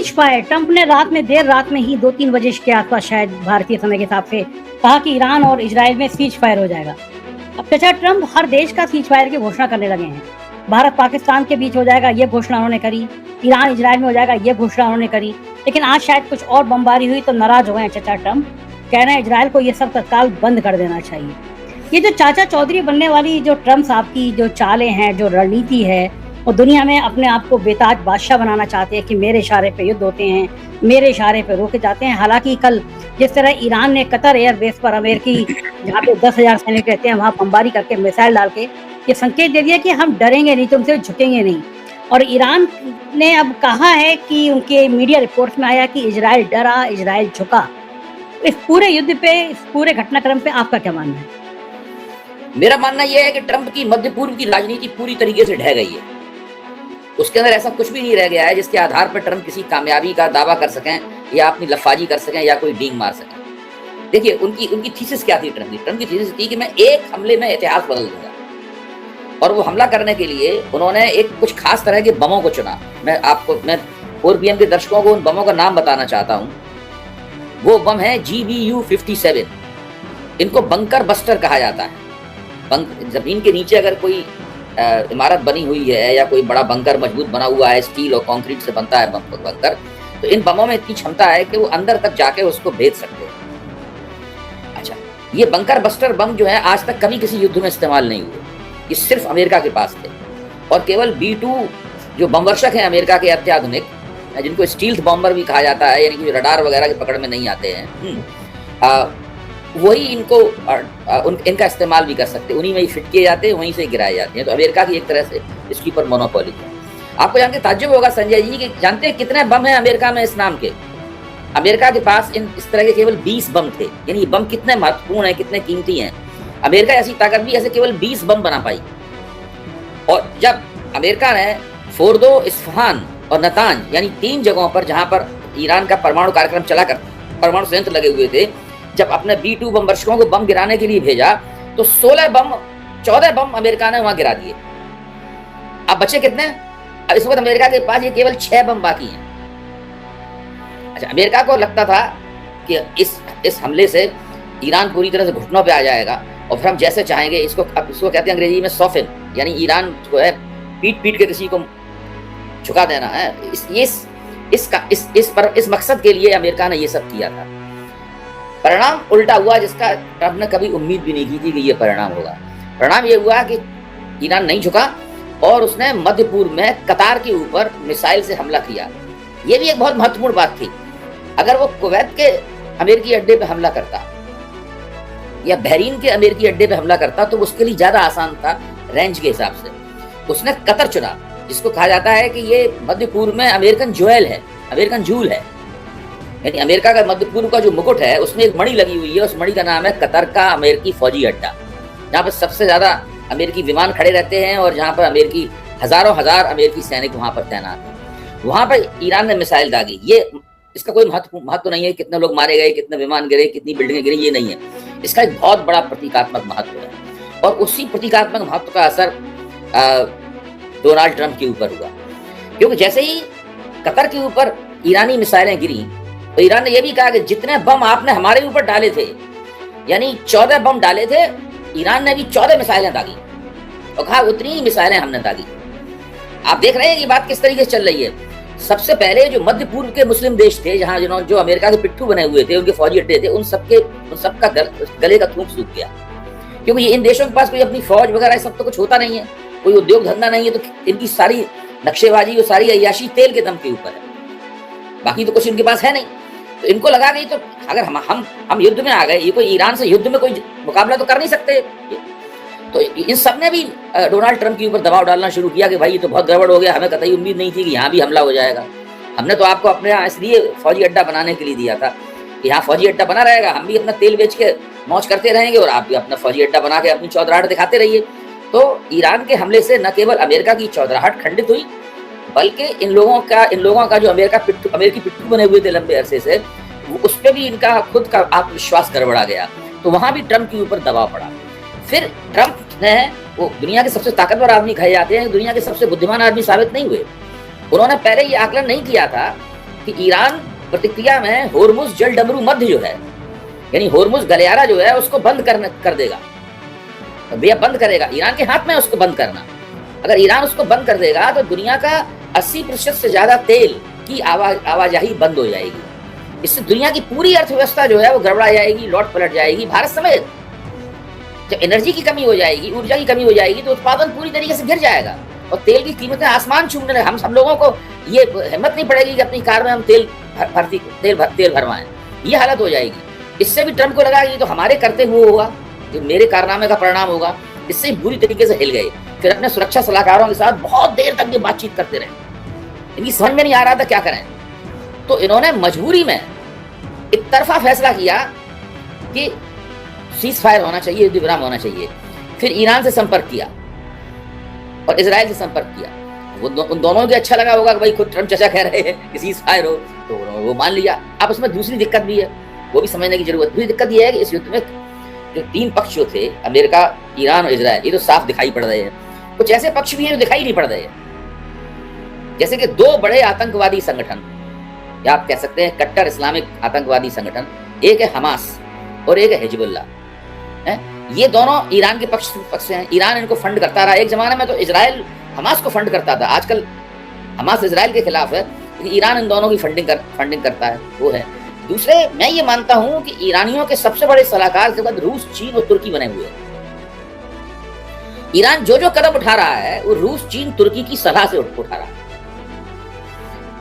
Cease fire. Trump ने देर रात में ही 2-3 बजे के आसपास, शायद भारतीय समय के हिसाब से, कहा कि ईरान और इजराइल में सीज फायर हो जाएगा। अब चाचा ट्रंप हर देश का सीज फायर की घोषणा करने लगे हैं। भारत पाकिस्तान के बीच हो जाएगा, ये घोषणा उन्होंने करी। ईरान इजराइल में हो जाएगा, ये घोषणा उन्होंने करी। लेकिन आज शायद कुछ और बमबारी हुई तो नाराज हो गए हैं चाचा ट्रंप। कह रहे हैं इजराइल को ये सब तत्काल बंद कर देना चाहिए। ये जो चाचा चौधरी बनने वाली जो ट्रंप साहब की जो चालें हैं, जो रणनीति है, वो दुनिया में अपने आप को बेताज बादशाह बनाना चाहते हैं कि मेरे इशारे पे युद्ध होते हैं, मेरे इशारे पे रोके जाते हैं। हालांकि कल जिस तरह ईरान ने कतर एयरबेस पर अमेरिकी, जहाँ पे 10,000 सैनिक रहते हैं, वहाँ बमबारी करके मिसाइल डाल के ये संकेत दे दिया कि हम डरेंगे नहीं, तुमसे झुकेंगे नहीं। और ईरान ने अब कहा है कि उनके मीडिया रिपोर्ट्स में आया कि इजराइल डरा, इजराइल झुका। इस पूरे युद्ध पे, इस पूरे घटनाक्रम पे आपका क्या मानना है? मेरा मानना यह है कि ट्रंप की मध्य पूर्व की राजनीति पूरी तरीके से ढह गई है। उसके अंदर ऐसा कुछ भी नहीं रह गया है जिसके आधार पर ट्रंप किसी कामयाबी का दावा कर सकें या अपनी लफाजी कर सकें या कोई डींग मार सकें। देखिए, उनकी थीसिस क्या थी? ट्रंप की थीसिस थी कि मैं एक हमले में इतिहास बदल दूंगा। और वो हमला करने के लिए उन्होंने एक कुछ खास तरह के बमों को चुना। मैं 4PM के दर्शकों को उन बमों का नाम बताना चाहता हूँ। वो बम है GBU-57। इनको बंकर बस्टर कहा जाता है। जमीन के नीचे अगर कोई इमारत बनी हुई है या कोई बड़ा बंकर मजबूत बना हुआ है, स्टील और कंक्रीट से बनता है बंकर, तो इन बमों में इतनी क्षमता है कि वो अंदर तक जाके उसको भेद सकते हैं। अच्छा, ये बंकर बस्टर बम जो है आज तक कभी किसी युद्ध में इस्तेमाल नहीं हुए। ये सिर्फ अमेरिका के पास थे। और केवल B-2 जो बमवर्षक हैं अमेरिका के अत्याधुनिक, जिनको स्टील्थ बॉम्बर भी कहा जाता है, यानी कि रडार वगैरह की पकड़ में नहीं आते हैं, वही इनका इस्तेमाल भी कर सकते, उन्हीं में ही फिट किए जाते हैं, वहीं से गिराए जाते हैं। तो अमेरिका की एक तरह से इसके ऊपर मोनोपोली है। आपको जान के ताज्जुब होगा संजय जी कि जानते हैं कितने बम हैं अमेरिका में इस नाम के? अमेरिका के पास इस तरह के केवल 20 बम थे। यानी ये बम कितने महत्वपूर्ण हैं, कितने कीमती हैं। अमेरिका ऐसी ताकत भी ऐसे केवल 20 बम बना पाई। और जब अमेरिका ने फोर्दो, इस्फहान और नतांज, यानी 3 जगहों पर जहां पर ईरान का परमाणु कार्यक्रम चला कर परमाणु संयंत्र लगे हुए थे, जब अपने B-2 बम वर्षकों को बम गिराने के लिए भेजा तो 14 बम अमेरिका ने वहां गिरा दिए। अब बचे कितने? अब इस वक्त अमेरिका के पास ये केवल 6 बम बाकी हैं। अच्छा, अमेरिका को लगता था कि इस हमले से ईरान पूरी तरह से घुटनों पे आ जाएगा और फिर हम जैसे चाहेंगे इसको कहते हैं अंग्रेजी में सॉफिन, यानी ईरान जो है पीट के किसी को झुका देना है। इस मकसद के लिए अमेरिका ने ये सब किया था। परिणाम उल्टा हुआ, जिसका ट्रंप ने कभी उम्मीद भी नहीं की थी कि ये परिणाम होगा। परिणाम ये हुआ कि ईरान नहीं झुका और उसने मध्य पूर्व में कतार के ऊपर मिसाइल से हमला किया। ये भी एक बहुत महत्वपूर्ण बात थी। अगर वो कुवैत के अमेरिकी अड्डे पे हमला करता या बहरीन के अमेरिकी अड्डे पे हमला करता तो उसके लिए ज्यादा आसान था रेंज के हिसाब से। उसने कतर चुना, जिसको कहा जाता है कि ये मध्य पूर्व में अमेरिकन ज्वेल है, अमेरिकन जूल है। यानी अमेरिका का मध्य पूर्व का जो मुकुट है उसमें एक मणि लगी हुई है। उस मणि का नाम है कतर का अमेरिकी फौजी अड्डा, जहाँ पर सबसे ज्यादा अमेरिकी विमान खड़े रहते हैं और जहाँ पर हजारों हजार अमेरिकी सैनिक वहां पर तैनात हैं। वहां पर ईरान ने मिसाइल दागी। ये इसका कोई महत्व नहीं है, कितने लोग मारे गए, कितने विमान गिरे, कितनी बिल्डिंगें गिरी, ये नहीं है। इसका एक बहुत बड़ा प्रतीकात्मक महत्व है और उसी प्रतीकात्मक महत्व का असर डोनाल्ड ट्रंप के ऊपर हुआ, क्योंकि जैसे ही कतर के ऊपर ईरानी मिसाइलें गिरी तो ईरान ने यह भी कहा कि जितने बम आपने हमारे ऊपर डाले थे, यानी 14 बम डाले थे, ईरान ने भी 14 मिसाइलें दागी और कहा उतनी ही मिसाइलें हमने दागी। आप देख रहे हैं ये बात किस तरीके से चल रही है। सबसे पहले जो मध्य पूर्व के मुस्लिम देश थे, जहां जो अमेरिका के पिट्ठू बने हुए थे, उनके फौजी अड्डे थे, उन सबका गले का थूक सूख गया, क्योंकि इन देशों के पास कोई अपनी फौज वगैरह सब तो कुछ होता नहीं है, कोई उद्योग धंधा नहीं है। तो इनकी सारी नक्शेबाजी और सारी अय्याशी तेल के दम के ऊपर है, बाकी तो कुछ इनके पास है नहीं। तो इनको लगा कि तो अगर हम युद्ध में आ गए, ये कोई ईरान से युद्ध में कोई मुकाबला तो कर नहीं सकते। तो इन सब ने भी डोनाल्ड ट्रंप के ऊपर दबाव डालना शुरू किया कि भाई ये तो बहुत गड़बड़ हो गया, हमें कतई उम्मीद नहीं थी कि यहाँ भी हमला हो जाएगा। हमने तो आपको अपने यहाँ इसलिए फौजी अड्डा बनाने के लिए दिया था कि यहाँ फौजी अड्डा बना रहेगा, हम भी अपना तेल बेच के मौज करते रहेंगे और आप भी अपना फौजी अड्डा बना के अपनी चौधराहट दिखाते रहिए। तो ईरान के हमले से न केवल अमेरिका की चौधराहट खंडित हुई, बल्कि इन लोगों का जो अमेरिकी पिट्ठू बने हुए थे लंबे अरसे से, उस पर भी इनका खुद का आत्मविश्वास गड़बड़ा गया। तो वहां भी ट्रंप के ऊपर दबाव पड़ा। फिर ट्रंप ने, वो दुनिया के सबसे ताकतवर आदमी कहे जाते हैं, दुनिया के सबसे बुद्धिमान आदमी साबित नहीं हुए। उन्होंने पहले ये आकलन नहीं किया था कि ईरान प्रतिक्रिया में होर्मुज जल डमरू मध्य जो है, यानी होर्मुज गलियारा जो है उसको बंद कर देगा, भैया बंद करेगा। ईरान के हाथ में उसको बंद करना। अगर ईरान उसको बंद कर देगा तो दुनिया का 80% से ज्यादा तेल की आवाजाही बंद हो जाएगी। इससे दुनिया की पूरी अर्थव्यवस्था जो है वो गड़बड़ा जाएगी, लौट पलट जाएगी, भारत समेत। जब एनर्जी की कमी हो जाएगी, ऊर्जा की कमी हो जाएगी, तो उत्पादन पूरी तरीके से गिर जाएगा और तेल की कीमतें आसमान छूने लगे। हम सब लोगों को ये हिम्मत नहीं पड़ेगी कि अपनी कार में हम तेल भरवाएं, ये हालत हो जाएगी। इससे भी ट्रम्प को लगा कि तो हमारे करते हुए होगा, जो मेरे कारनामे का परिणाम होगा। इससे बुरी तरीके से हिल गए। फिर अपने सुरक्षा सलाहकारों के साथ बहुत देर तक ये बातचीत करते रहे। इनकी समझ में नहीं आ रहा था क्या करें, तो इन्होंने मजबूरी में एक तरफा फैसला किया कि सीज फायर होना चाहिए, युद्ध विराम होना चाहिए। फिर ईरान से संपर्क किया और इजराइल से संपर्क किया। उन दोनों को अच्छा लगा होगा कि भाई खुद ट्रम्प चाचा कह रहे हैं कि सीज फायर हो, तो वो मान लिया। अब उसमें दूसरी दिक्कत भी है, वो भी समझने की जरूरत। दूसरी दिक्कत यह है कि इस युद्ध में जो तीन पक्ष जो थे, अमेरिका, ईरान और इजराइल, ये तो साफ दिखाई पड़ रहे हैं। कुछ ऐसे पक्ष भी हैं जो दिखाई नहीं पड़ रहे हैं, जैसे कि दो बड़े आतंकवादी संगठन, या आप कह सकते हैं कट्टर इस्लामिक आतंकवादी संगठन, एक है हमास और एक है हिजबुल्लाह। ये दोनों ईरान के पक्ष हैं। ईरान इनको फंड करता रहा। एक जमाने में तो इजराइल हमास को फंड करता था, आजकल हमास इजराइल के खिलाफ है, लेकिन ईरान इन दोनों की फंडिंग करता है, वो है। दूसरे, मैं ये मानता हूं कि ईरानियों के सबसे बड़े सलाहकार के बाद रूस, चीन और तुर्की बने हुए हैं। ईरान जो जो कदम उठा रहा है वो रूस, चीन, तुर्की की सलाह से उठा रहा है।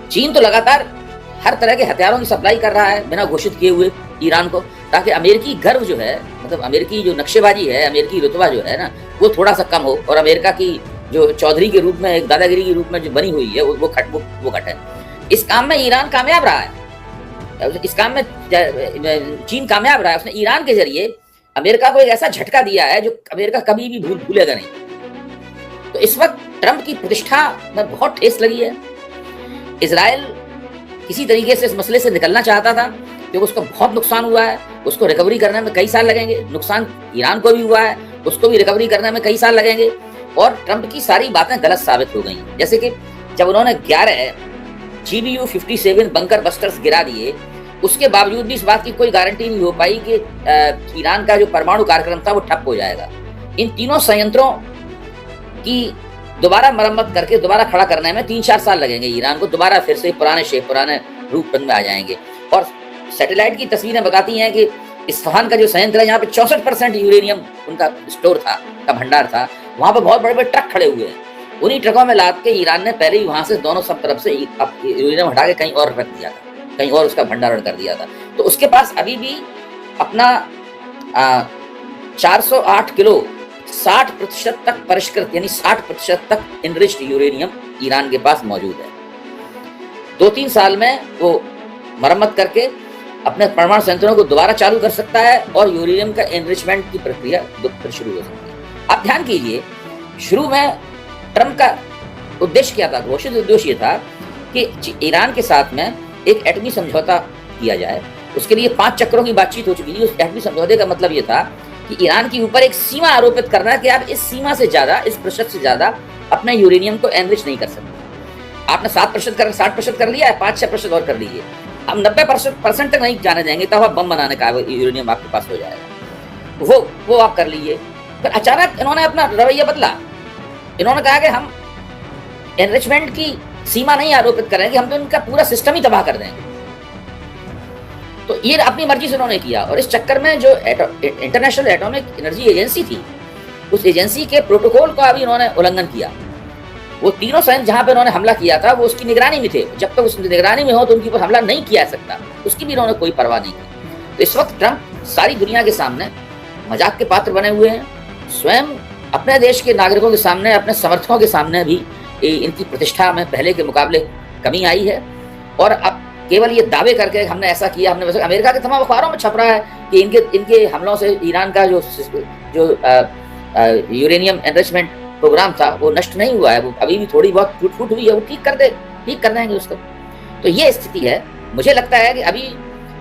चीन तो लगातार हर तरह के हथियारों की सप्लाई कर रहा है बिना घोषित किए हुए ईरान को, ताकि अमेरिकी गर्व जो है, मतलब अमेरिकी जो नक्शेबाजी है, अमेरिकी रुतबा जो है ना, वो थोड़ा सा कम हो और अमेरिका की जो चौधरी के रूप में, एक दादागिरी के रूप में जो बनी हुई है, वो घटे। इस काम में ईरान कामयाब रहा है। इस काम में चीन कामयाब रहा है। उसने ईरान के जरिए अमेरिका को एक ऐसा झटका दिया है जो अमेरिका कभी भी भूलेगा नहीं। तो इस वक्त ट्रंप की प्रतिष्ठा में बहुत ठेस लगी है। इजराइल किसी तरीके से इस मसले से निकलना चाहता था, क्योंकि उसको बहुत नुकसान हुआ है, उसको रिकवरी करने में कई साल लगेंगे। नुकसान ईरान को भी हुआ है, उसको भी रिकवरी करने में कई साल लगेंगे। और ट्रंप की सारी बातें गलत साबित हो गई। जैसे कि जब उन्होंने 11 GBU-57 बंकर बस्टर्स गिरा दिए, उसके बावजूद भी इस बात की कोई गारंटी नहीं हो पाई कि ईरान का जो परमाणु कार्यक्रम था वो ठप हो जाएगा। इन तीनों संयंत्रों की दोबारा मरम्मत करके दोबारा खड़ा करने में 3-4 साल लगेंगे। ईरान को दोबारा फिर से पुराने रूप में आ जाएंगे। और सैटेलाइट की तस्वीरें बताती हैं कि इस्फहान का जो संयंत्र है, यहाँ पे 64% यूरेनियम उनका स्टोर था, का भंडार था। वहां पर बहुत बड़े बड़े ट्रक खड़े हुए हैं। उन्हीं ट्रकों में लाद के ईरान ने पहले ही वहां से दोनों सब तरफ से यूरेनियम हटा के कहीं और रख दिया था, कहीं और उसका भंडारण कर दिया था। तो उसके पास अभी भी अपना 408 किलो 60% तक परिष्कृत, यानी 60% तक इनरिच्ड यूरेनियम ईरान के पास मौजूद है। 2-3 साल में वो मरम्मत करके अपने परमाणु संयंत्रों को दोबारा चालू कर सकता है और यूरेनियम का एनरिचमेंट की प्रक्रिया फिर शुरू हो सकती है। आप ध्यान कीजिए, शुरू में ट्रंप का उद्देश्य क्या था? घोषित उद्देश्य ये था कि ईरान के साथ में एक एटमी समझौता किया जाए। उसके लिए 5 चक्रों की बातचीत हो चुकी थी। उस एटमी समझौते का मतलब ये था कि ईरान के ऊपर एक सीमा आरोपित करना है कि आप इस सीमा से ज्यादा, इस प्रतिशत से ज्यादा अपने यूरेनियम को एनरिच नहीं कर सकते। आपने 7% कर 60% कर लिया है, 5-6% और कर लीजिए। हम 90% तक नहीं जाने देंगे, तब आप बम बनाने का यूरेनियम आपके पास हो जाएगा। वो आप कर लीजिए। फिर अचानक इन्होंने अपना रवैया बदला। इन्होंने कहा कि हम एनरिचमेंट की सीमा नहीं आरोपित करेंगे, हम तो इनका पूरा सिस्टम ही तबाह कर देंगे। तो ये अपनी मर्जी से उन्होंने किया। और इस चक्कर में जो इंटरनेशनल एटॉमिक एनर्जी एजेंसी थी, उस एजेंसी के प्रोटोकॉल का भी इन्होंने उल्लंघन किया। वो तीनों संयंत्र जहां पे उन्होंने हमला किया था वो उसकी निगरानी में थे। जब तक उस निगरानी में हो तो उनके ऊपर हमला नहीं किया जा सकता, उसकी भी इन्होंने कोई परवाह नहीं की। तो इस वक्त ट्रंप सारी दुनिया के सामने मजाक के पात्र बने हुए हैं। स्वयं अपने देश के नागरिकों के सामने, अपने समर्थकों के सामने भी इनकी प्रतिष्ठा में पहले के मुकाबले कमी आई है। और अब केवल ये दावे करके हमने ऐसा किया, हमने वैसा, अमेरिका के तमाम अखबारों में छप रहा है कि इनके हमलों से ईरान का जो यूरेनियम एनरिचमेंट प्रोग्राम था वो नष्ट नहीं हुआ है। वो अभी भी थोड़ी बहुत टूट हुई है, वो ठीक कर देंगे उसको। तो ये स्थिति है। मुझे लगता है कि अभी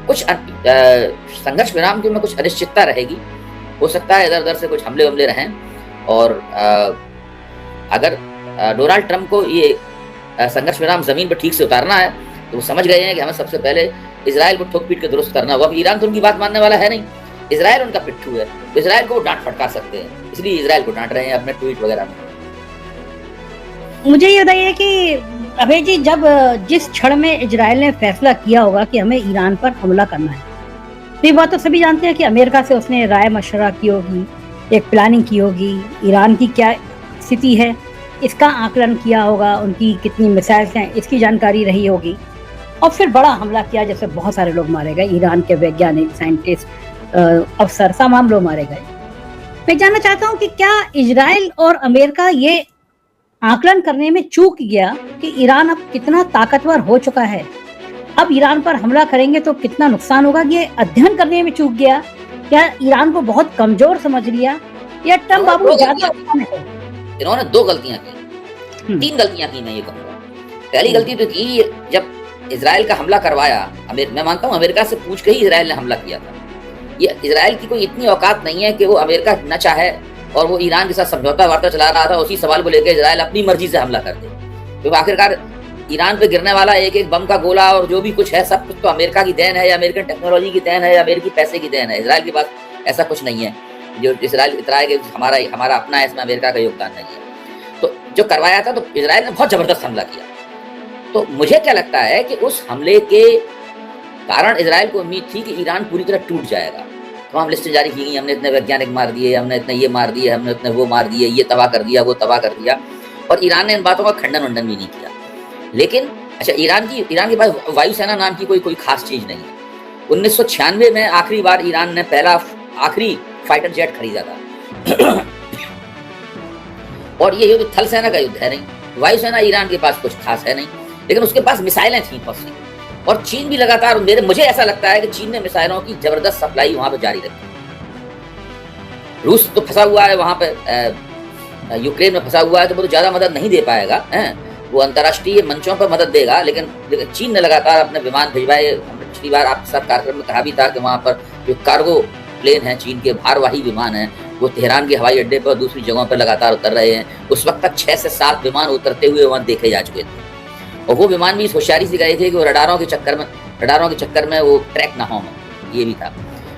कुछ संघर्ष विराम में कुछ अनिश्चितता रहेगी। हो सकता है इधर उधर से कुछ हमले रहें। और अगर डोनाल्ड ट्रंप को ये संघर्ष विराम जमीन पर ठीक से उतारना है तो वो समझ गए हैं कि हमें सबसे पहले इजराइल को ठोक पीट के दुरुस्त करना होगा। अब ईरान तो उनकी बात मानने वाला है नहीं, इजराइल उनका पिट्ठू है, तो इजराइल को वो डांट फटका सकते हैं, इसलिए इजराइल को डांट रहे हैं अपने ट्वीट वगैरह में। मुझे ये बताइए कि अभय जी, जब जिस क्षण में इजराइल ने फैसला किया होगा कि हमें ईरान पर हमला करना है, तो ये बात तो सभी जानते हैं कि अमेरिका से उसने राय मशवरा की होगी, एक प्लानिंग की होगी, ईरान की क्या स्थिति है इसका आकलन किया होगा, उनकी कितनी मिसाइल्स हैं इसकी जानकारी रही होगी, और फिर बड़ा हमला किया जिससे बहुत सारे लोग मारे गए, ईरान के वैज्ञानिक, साइंटिस्ट, अफसर, तमाम लोग मारे गए। मैं जानना चाहता हूँ कि क्या इजराइल और अमेरिका ये आकलन करने में चूक गया कि ईरान अब कितना ताकतवर हो चुका है, अब ईरान पर हमला करेंगे तो कितना नुकसान होगा, ये अध्ययन करने में चूक गया? क्या ईरान को बहुत कमजोर समझ लिया, या ट्रम्प बाबू ज्यादा? इन्होंने दो गलतियां की, तीन गलतियां की मैं ये कहूँगा। पहली गलती तो की जब इजराइल का हमला करवाया, मैं मानता हूँ अमेरिका से पूछ के ही इजराइल ने हमला किया था। ये इजराइल की कोई इतनी औकात नहीं है कि वो अमेरिका न चाहे और वो ईरान के साथ समझौता वार्ता चला रहा था, उसी सवाल को लेकर इजराइल अपनी मर्जी से हमला कर दे, क्योंकि आखिरकार ईरान पे गिरने वाला एक एक बम का गोला और जो भी कुछ है सब कुछ तो अमेरिका की देन है, या अमेरिकन टेक्नोलॉजी की देन है, या अमेरिकी पैसे की देन है। इजराइल के पास ऐसा कुछ नहीं है जो इजराइल इतरा है कि हमारा अपना है, इसमें अमेरिका का योगदान नहीं है। तो जो करवाया था तो इजराइल ने बहुत जबरदस्त हमला किया। तो मुझे क्या लगता है कि उस हमले के कारण इजराइल को उम्मीद थी कि ईरान पूरी तरह टूट जाएगा। तमाम लिस्टें जारी की गई, हमने इतने वैज्ञानिक मार दिए, हमने इतने ये मार दिए, हमने इतने वो मार दिए, ये तबाह कर दिया, वो तबाह कर दिया, और ईरान ने इन बातों का खंडन वंडन भी नहीं किया। लेकिन अच्छा, ईरान के पास वायुसेना नाम की कोई खास चीज नहीं है। 1996 में आखिरी बार ईरान ने पहला आखिरी फाइटर जेट खरीदा था और ये युद्ध थल सेना का युद्ध है नहीं, वायुसेना ईरान के पास कुछ खास है नहीं, लेकिन उसके पास मिसाइलें थी बहुत सी, और चीन भी लगातार, मुझे ऐसा लगता है कि चीन ने मिसाइलों की जबरदस्त सप्लाई वहां पर जारी रखी। रूस तो फंसा हुआ है वहां पे, यूक्रेन में फंसा हुआ है, तो वो तो ज्यादा मदद नहीं दे पाएगा, वो अंतर्राष्ट्रीय मंचों पर मदद देगा, लेकिन चीन ने लगातार अपने विमान भिजवाए। हमने पिछली बार आपके साथ कार्यक्रम में कहा भी था कि वहां पर जो कार्गो प्लेन है, चीन के भारवाही विमान है, वो तेहरान के हवाई अड्डे पर दूसरी जगहों पर लगातार उतर रहे हैं। उस वक्त तक 6 से 7 विमान उतरते हुए वहां देखे जा चुके थे, और वो विमान भी इस होशियारी से गए थे कि वो रडारों के चक्कर में वो ट्रैक ना हो, ये भी था।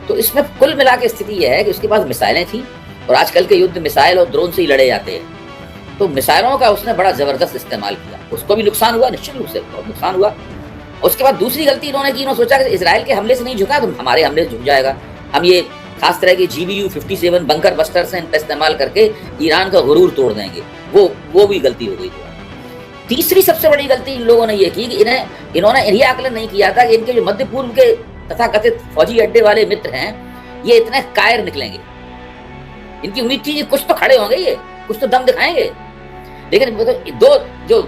तो इसमें कुल मिला के स्थिति यह है कि उसके पास मिसाइलें थी, और आजकल के युद्ध मिसाइल और ड्रोन से ही लड़े जाते हैं, तो मिसाइलों का उसने बड़ा जबरदस्त इस्तेमाल किया। उसको भी नुकसान हुआ, निश्चित रूप से बहुत नुकसान हुआ। उसके बाद दूसरी गलती इन्होंने की, इन्होंने सोचा कि इजराइल के हमले से नहीं झुका तो हमारे हमले से झुक जाएगा, हम ये खास तरह के GBU-57 बंकर बस्टर से इस्तेमाल करके ईरान का गुरूर तोड़ देंगे। वो भी गलती हो गई। तीसरी सबसे बड़ी गलती इन लोगों ने ये की कि इन्होंने ये आकलन नहीं किया था कि इनके जो मध्य पूर्व के तथाकथित फौजी अड्डे वाले मित्र हैं, ये इतने कायर निकलेंगे। इनकी उम्मीद थी कि कुछ तो खड़े होंगे, ये कुछ तो दम दिखाएंगे, लेकिन दो जो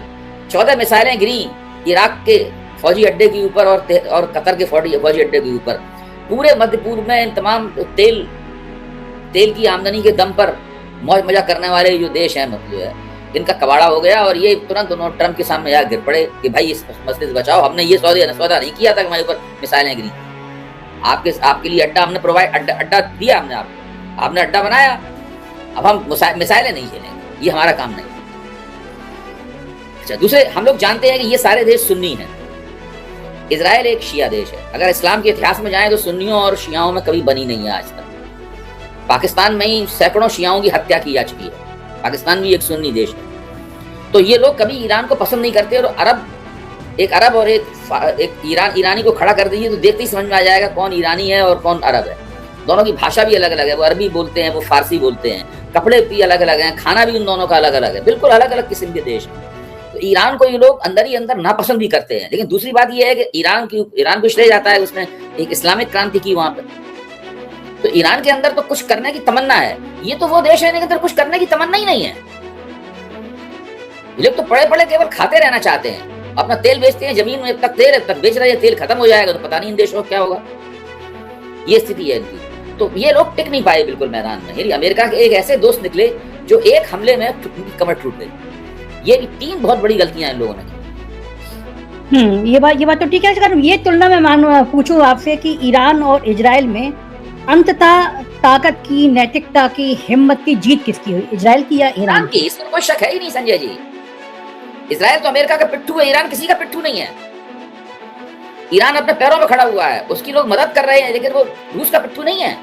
14 मिसाइलें गिरी इराक के फौजी अड्डे के ऊपर और कतर के फौजी अड्डे के ऊपर, पूरे मध्य पूर्व में इन तमाम तेल की आमदनी के दम पर मौज मजा करने वाले जो देश हैं, मतलब इनका कबाड़ा हो गया। और ये तुरंत उन्होंने ट्रम्प के सामने यार गिर पड़े कि भाई इस मसले से बचाओ, हमने ये सौदा नहीं किया था कि हमारे ऊपर मिसाइलें गिरी, आपके लिए अड्डा हमने अड्डा दिया, आपने अड्डा बनाया, अब हम मिसाइलें नहीं खेलेंगे, ये हमारा काम नहीं। अच्छा, दूसरे हम लोग जानते हैं कि ये सारे देश सुन्नी हैं, इजराइल एक शिया देश है। अगर इस्लाम के इतिहास में जाएं तो सुन्नियों और शियाओं में कभी बनी नहीं है आज तक। पाकिस्तान में ही सैकड़ों शियाओं की हत्या की जा चुकी है, पाकिस्तान भी एक सुन्नी देश है। तो ये लोग कभी ईरान को पसंद नहीं करते, और एक अरब और एक ईरानी को खड़ा कर दीजिए तो देखते ही समझ में आ जाएगा कौन ईरानी है और कौन अरब है। दोनों की भाषा भी अलग अलग है, वो अरबी बोलते हैं, वो फारसी बोलते हैं, कपड़े भी अलग अलग हैं, खाना भी उन दोनों का अलग अलग है, बिल्कुल अलग अलग किस्म के देश हैं। तो ईरान को ये लोग अंदर ही अंदर नापसंद भी करते हैं। लेकिन दूसरी बात ये है कि ईरान को श्रेय जाता है उसने एक इस्लामिक क्रांति की वहां पर, तो ईरान के अंदर तो कुछ करने की तमन्ना है। ये तो वो देश है जिनके अंदर कुछ करने की तमन्ना ही नहीं है। ये लोग तो पड़े पड़े केवल खाते रहना चाहते हैं, अपना तेल बेचते हैं, जमीन में तक तेल बेच रहे हैं, तेल खत्म हो जाएगा तो पता नहीं इन देशों को क्या होगा। ये स्थिति है इनकी। तो ये लोग टिक नहीं पाए बिल्कुल मैदान में। यानी अमेरिका के एक ऐसे दोस्त निकले जो एक हमले में उनकी कमर टूट गई। ये भी 3 बहुत बड़ी गलतियां इन लोगों ने की। ये बात तो ठीक है। अगर ये तुलना में पूछूं आपसे कि ईरान और इजराइल में अंततः ताकत की, नैतिकता की, हिम्मत की जीत किसकी हुई, इजराइल की या ईरान की? इसमें कोई शक है ही नहीं संजय जी। इजराइल तो अमेरिका का पिट्ठू है, ईरान किसी का पिट्ठू नहीं है। ईरान अपने पैरों पर खड़ा हुआ है, उसकी लोग मदद कर रहे हैं, लेकिन वो रूस का पिट्ठू नहीं है,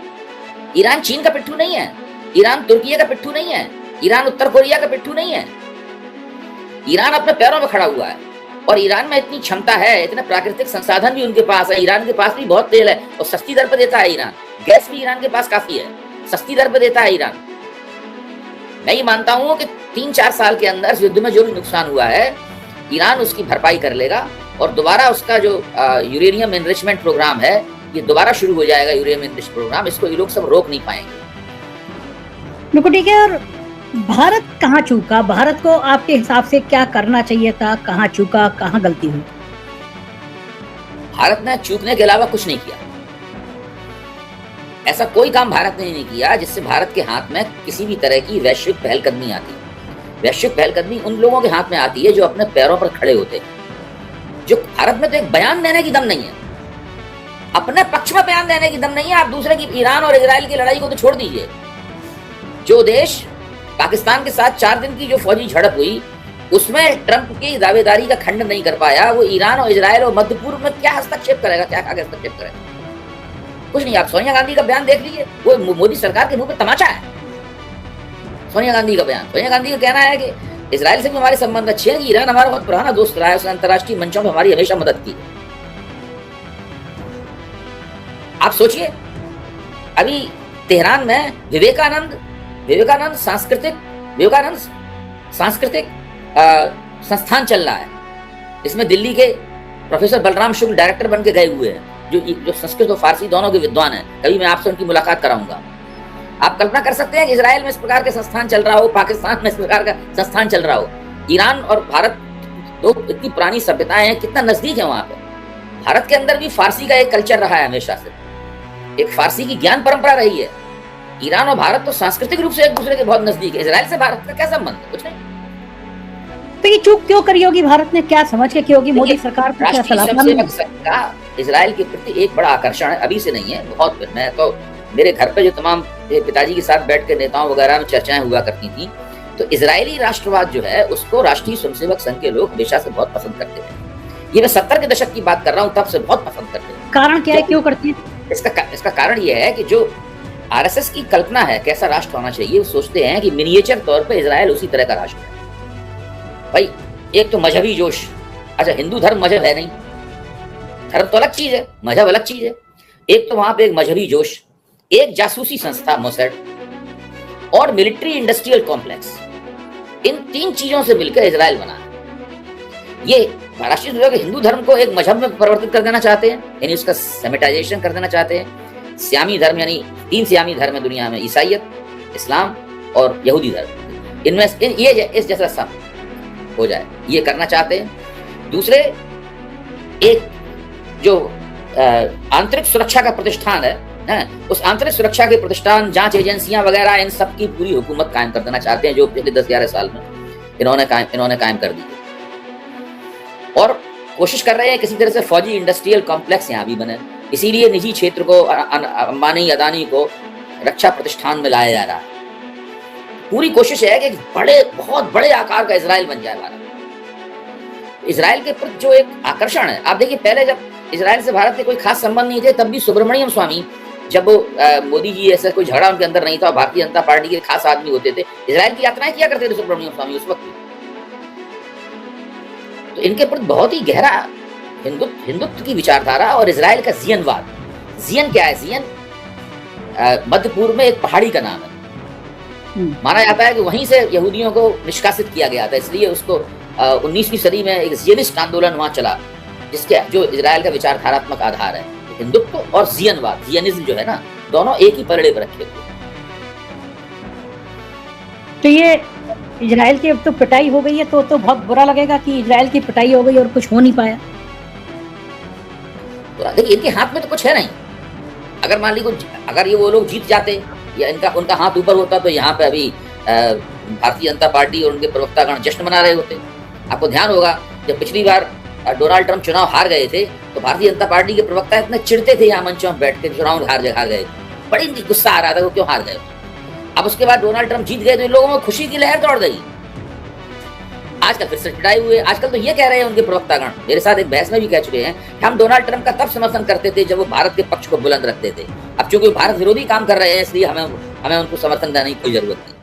ईरान चीन का पिट्ठू नहीं है, ईरान तुर्की का पिट्ठू नहीं है, ईरान उत्तर कोरिया का पिट्ठू नहीं है। ईरान अपने पैरों पर खड़ा हुआ है और ईरान में इतनी क्षमता है, इतने प्राकृतिक संसाधन भी उनके पास है। ईरान के पास भी बहुत तेल है और सस्ती दर पर देता है ईरान। गैस भी ईरान के पास काफी है, सस्ती दर पर देता है ईरान। मैं ये मानता हूं कि 3-4 साल के अंदर इस युद्ध में जो भी नुकसान हुआ है, ईरान उसकी भरपाई कर लेगा और दोबारा उसका जो यूरेनियम एनरिचमेंट प्रोग्राम है, ये दोबारा शुरू हो जाएगा। यूरेनियम एनरिचमेंट प्रोग्राम, इसको ये लोग सब रोक नहीं पाएंगे। बिल्कुल ठीक है। और भारत कहाँ चूका? भारत को आपके हिसाब से क्या करना चाहिए था? कहाँ चूका, कहाँ गलती हुई? भारत ने चूकने के अलावा कुछ नहीं किया। ऐसा कोई काम भारत ने नहीं किया जिससे भारत के हाथ में किसी भी तरह की वैश्विक पहलकदमी आती। वैश्विक पहलकदमी उन लोगों के हाथ में आती है जो अपने पैरों पर खड़े होते हैं। जो भारत में तो एक बयान देने की दम नहीं है, अपने पक्ष में बयान देने की दम नहीं है। आप दूसरे की, ईरान और इजराइल की लड़ाई को तो छोड़ दीजिए। जो देश पाकिस्तान के साथ 4 दिन की जो फौजी झड़प हुई, उसमें ट्रंप की दावेदारी का खंडन नहीं कर पाया, वो ईरान और इजराइल और मध्य पूर्व में क्या हस्तक्षेप करेगा? क्या आगे हस्तक्षेप करेगा? कुछ नहीं। आप सोनिया गांधी का बयान देख लीजिए, वो मोदी सरकार के मुंह पे तमाचा है। सोनिया गांधी का बयान, सोनिया गांधी का कहना है कि इजराइल से भी हमारे संबंध अच्छे हैं, ईरान हमारा बहुत पुराना दोस्त रहा है, उसने अंतर्राष्ट्रीय मंचों पर हमारी हमेशा मदद की। आप सोचिए, अभी तेहरान में विवेकानंद सांस्कृतिक संस्थान चल रहा है। इसमें दिल्ली के प्रोफेसर बलराम शुक्ल डायरेक्टर बन के गए हुए हैं, जो संस्कृत और फारसी दोनों के विद्वान हैं। कभी मैं आपसे उनकी मुलाकात कराऊंगा। आप कल्पना कर सकते हैं कि इजराइल में इस प्रकार के संस्थान चल रहा हो, पाकिस्तान में इस प्रकार का संस्थान चल रहा हो। ईरान और भारत दो इतनी पुरानी सभ्यताएं हैं, कितना नजदीक है वहां पे। भारत के अंदर भी फारसी का एक कल्चर रहा है हमेशा से, एक फारसी की ज्ञान परंपरा रही है। ईरान और भारत तो सांस्कृतिक रूप से एक दूसरे के बहुत नजदीक है। इजराइल से भारत का क्या संबंध है? कुछ नहीं। तो ये चूक क्यों करी होगी भारत ने? क्या समझ के की होगी? मोदी सरकार को क्या सलाह? इजराइल के प्रति एक बड़ा आकर्षण है, अभी से नहीं है, बहुत। मैं तो मेरे घर पे जो तमाम पिताजी के साथ बैठ के नेताओं वगैरह में चर्चाएं हुआ करती थी, तो इजरायली राष्ट्रवाद जो है उसको राष्ट्रीय स्वयंसेवक संघ के लोग हमेशा से बहुत पसंद करते थे। ये मैं 70 के दशक की बात कर रहा हूँ, तब से बहुत पसंद करते हैं। कारण क्या है, क्यों करती है? इसका कारण ये है कि जो आरएसएस की कल्पना है कैसा राष्ट्र होना चाहिए, वो सोचते हैं कि मिनिएचर तौर पे इजराइल उसी तरह का राष्ट्र है। भाई एक तो मजहबी जोश, अच्छा हिंदू धर्म मजहब है नहीं, धर्म तो अलग चीज है, मजहब अलग चीज है। एक तो वहां पे एक मजहबी जोश, एक जासूसी संस्था मोसैड और मिलिट्री इंडस्ट्रियल कॉम्प्लेक्स, इन 3 चीजों से मिलकर इजराइल बना। ये राष्ट्रीय लोग हिंदू धर्म को एक मजहब में परिवर्तित कर देना चाहते हैं, यानी उसका सेमेटाइजेशन कर देना चाहते हैं। सियामी धर्म, यानी 3 सियामी धर्म है दुनिया में, ईसाइयत, इस्लाम और यहूदी धर्म, इनमें ये इस जैसा सब हो जाए, ये करना चाहते हैं। दूसरे, एक जो आंतरिक सुरक्षा का प्रतिष्ठान है, उस आंतरिक सुरक्षा के प्रतिष्ठान, जांच एजेंसियां वगैरह, इन सब की पूरी हुकूमत कायम कर देना चाहते हैं, जो पिछले 10-11 साल में इन्होंने कायम कर दी। और कोशिश कर रहे हैं किसी तरह से फौजी इंडस्ट्रियल कॉम्प्लेक्स यहाँ भी बने। इसीलिए निजी क्षेत्र को, अंबानी अदानी को रक्षा प्रतिष्ठान में लाया जा रहा है। पूरी कोशिश है कि बहुत बड़े आकार का इजराइल बन जाए भारत। इजराइल के प्रति जो एक आकर्षण है, आप देखिए, पहले जब इजराइल से भारत के कोई खास संबंध नहीं थे, तब भी सुब्रमण्यम स्वामी, जब मोदी जी ऐसा कोई झगड़ा उनके अंदर नहीं था, भारतीय जनता पार्टी के खास आदमी होते थे, इजराइल की यात्राएं किया करते थे सुब्रमण्यम स्वामी उस वक्त। तो इनके प्रति बहुत ही गहरा हिंदुत्व की विचारधारा। और इजराइल का जियनवाद, जियन क्या है? जियन मध्य पूर्व में एक पहाड़ी का नाम है। माना जाता है कि वहीं से यहूदियों को निष्कासित किया गया था, इसलिए उसको 19वीं सदी में एक जियनिस्ट आंदोलन वहां चला, जिसके जो इजराइल का विचारधारात्मक आधार है हिंदुत्व और जियनवाद, जियनिज्म जो है ना, दोनों एक ही पलड़े पर रखे हुए। तो ये इजराइल की अब तो पिटाई हो गई है, तो बहुत बुरा लगेगा कि इजराइल की पिटाई हो गई और कुछ हो नहीं पाया। तो देखिए, इनके हाथ में तो कुछ है नहीं। अगर मान लीजिए अगर ये वो लोग जीत जाते या उनका हाथ ऊपर होता, तो यहाँ पे अभी भारतीय जनता पार्टी और उनके प्रवक्तागण जश्न मना रहे होते। आपको ध्यान होगा, जब पिछली बार डोनाल्ड ट्रंप चुनाव हार गए थे, तो भारतीय जनता पार्टी के प्रवक्ता इतने चिढ़ते थे यहाँ मंचों में बैठ के, चुनाव हार गए, बड़ी गुस्सा आ रहा था वो क्यों हार गए। अब उसके बाद डोनाल्ड ट्रंप जीत गए तो इन लोगों में खुशी की लहर दौड़ गई। आजकल फिर से पिटाई हुए। आजकल तो ये कह रहे हैं उनके प्रवक्तागण, मेरे साथ एक बहस में भी कह चुके हैं कि हम डोनाल्ड ट्रंप का तब समर्थन करते थे जब वो भारत के पक्ष को बुलंद रखते थे। अब चूंकि भारत विरोधी काम कर रहे हैं इसलिए हमें उनको समर्थन देने की कोई जरूरत नहीं।